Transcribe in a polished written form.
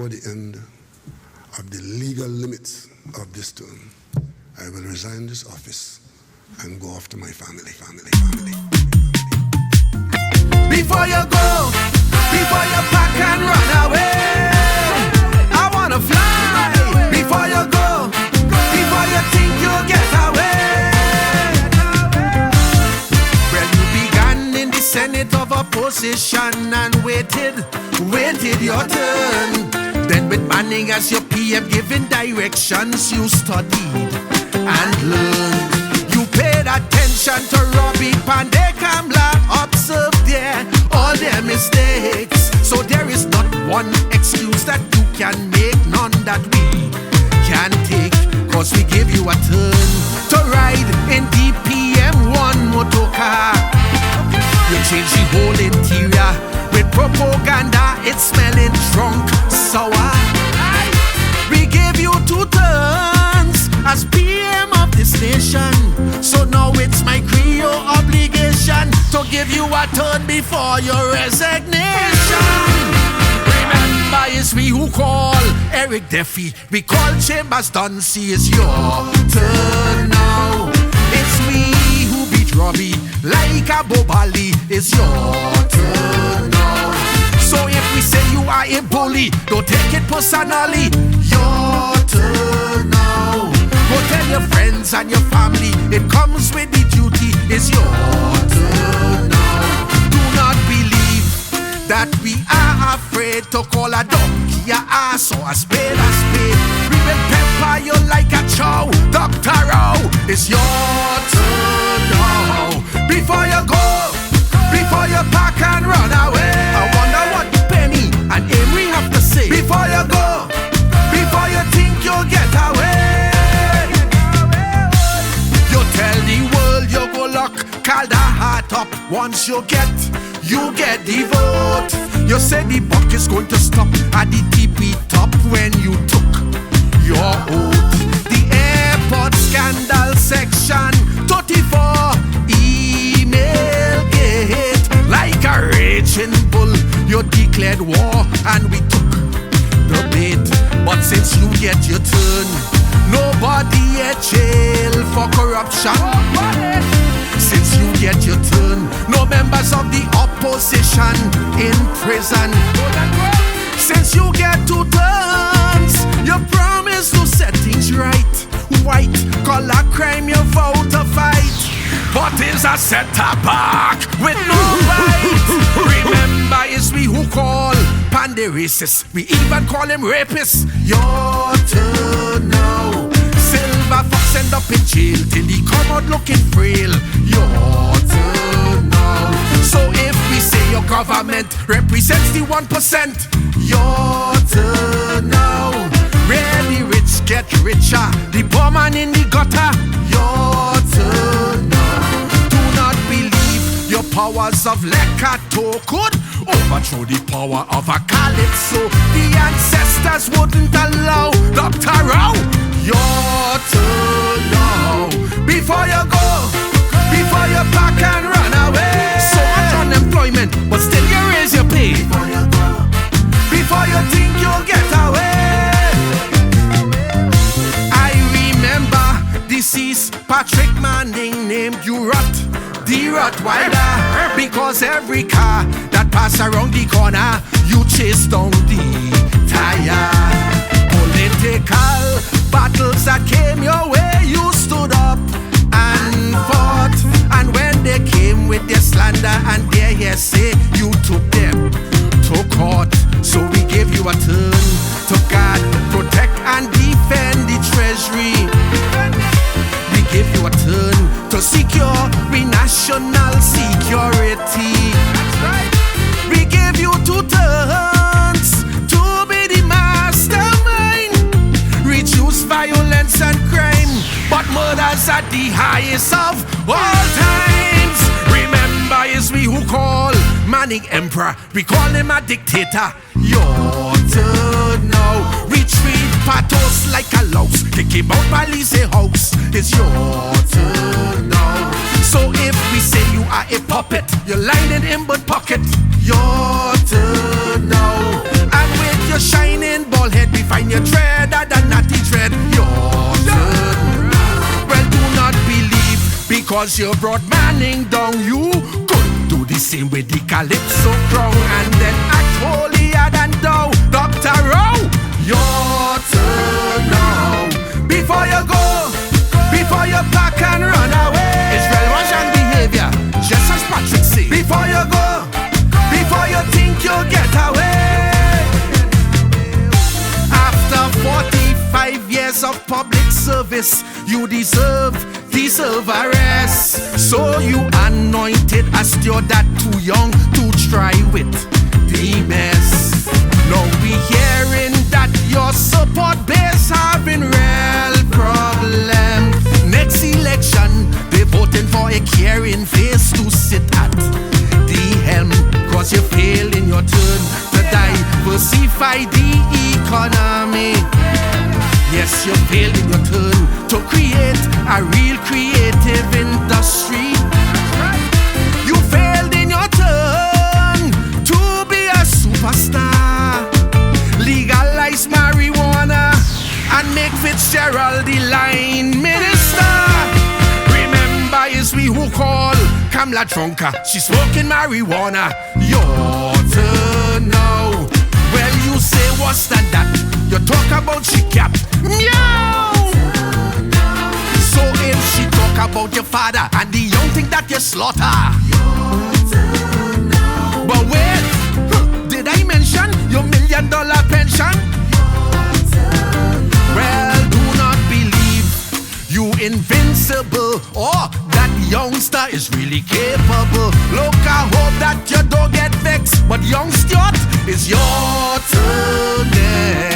before the end of the legal limits of this term, I will resign this office and go off to my family. Before you go, before you pack and run away, I wanna fly. Before you go, before you think you'll get away. Well, you began in the Senate of opposition and waited your turn. Then with Manning as your PM giving directions, you studied and learned. You paid attention to Robbie Pandey Kamla, observed there all their mistakes. So there is not one excuse that you can make, none that we can take. Cause we give you a turn to ride in DPM1 motor car. You change the whole interior with propaganda, it's smelling drunk, sour. We give you 2 turns as PM of this nation. So now it's my Creole obligation to give you a turn before your resignation. Remember, it's we who call Eric Duffy. We call Chambers Duncy. It's your turn now. It's we who beat Robbie like a Bobali. It's your turn now. So if we say you are a bully, don't take it personally. Your turn now. Go tell your friends and your family, it comes with the duty. It's your turn now. Do not believe that we are afraid to call a donkey a ass or a spade a spade. We will pepper you like a chow. Dr. Row, it's your turn now. Before you go, before you pack and run away, I wonder what Penny and Amory have to say. Before you go, before you think you'll get away, you tell the world you go lock Calda heart up. Once you get the vote. You said the buck is going to stop at the TP top when you took your oath. The airport scandal section 34 email gate. Like a raging bull, you declared war and we took the bait. But since you get your turn, nobody at jail for corruption. Since you get your turn, no members of the opposition in prison. Since you get 2 turns, you promise to set things right. White collar crime you vow to fight, but is a setter back with no fight. Remember, it's we who call Pandey racist. We even call him rapist. Your turn now. Silver Fox end up in jail till he come out looking frail. Your turn now. So if we say your government represents the 1%, your turn now. Where the rich get richer, the poor man in the gutter. Your turn now. Do not believe your powers of Lekato could overthrow the power of a Calypso. The ancestors wouldn't allow. Dr. Row, your turn now. Before you go, before you pack and run away. So much unemployment, but still you raise your pay. Before you go, before you think you'll get away. I remember deceased Patrick Manning named you the Rottweiler, because every car that pass around the corner, you chase down the tire. Political battles that came your way, you stood up and fought. And when they came with their slander and their hearsay, you took them to court. So we gave you a turn to guard, protect and defend the treasury. We give you a turn to secure we national security. We give you 2 turns to be the mastermind. Reduce violence and crime, but murder's at the highest of all times. Remember, it's we who call Manning emperor. We call him a dictator. Your turn now. We treat patos like a louse. Kick him out by Lise house. It's your turn now. So if we say you are a puppet, you're lying in but pocket. Your turn now. And with your shining body find your tread at a natty tread. Your turn. Well, do not believe because you brought Manning down. You could do the same with the Calypso crown and then act holier than thou. Dr. Rowe, your turn now. Before you go, before you pack and run away. Israel Russian behavior, just as Patrick said. Before you go, before you think you'll get away. After 45 years of public service, you deserve arrest. So you anointed as you're that too young to try with the mess. Now we hearing that your support base having real problem. Next election, they voting for a caring face to sit at the helm. Cause you fail in your turn to diversify the economy. Yes, you failed in your turn to create a real creative industry. You failed in your turn to be a superstar. Legalize marijuana and make Fitzgerald the line minister. Remember, it's we who call Kamala Trunka. She's smoking marijuana. Your turn now. Well, you say what's that? You talk about she cap. Meow. So if she talk about your father and the young thing that you slaughter. But wait, did I mention your $1 million pension? Well, do not believe you invincible or that youngster is really capable. Look, I hope that you don't get vexed, but young Stuart is your turn next.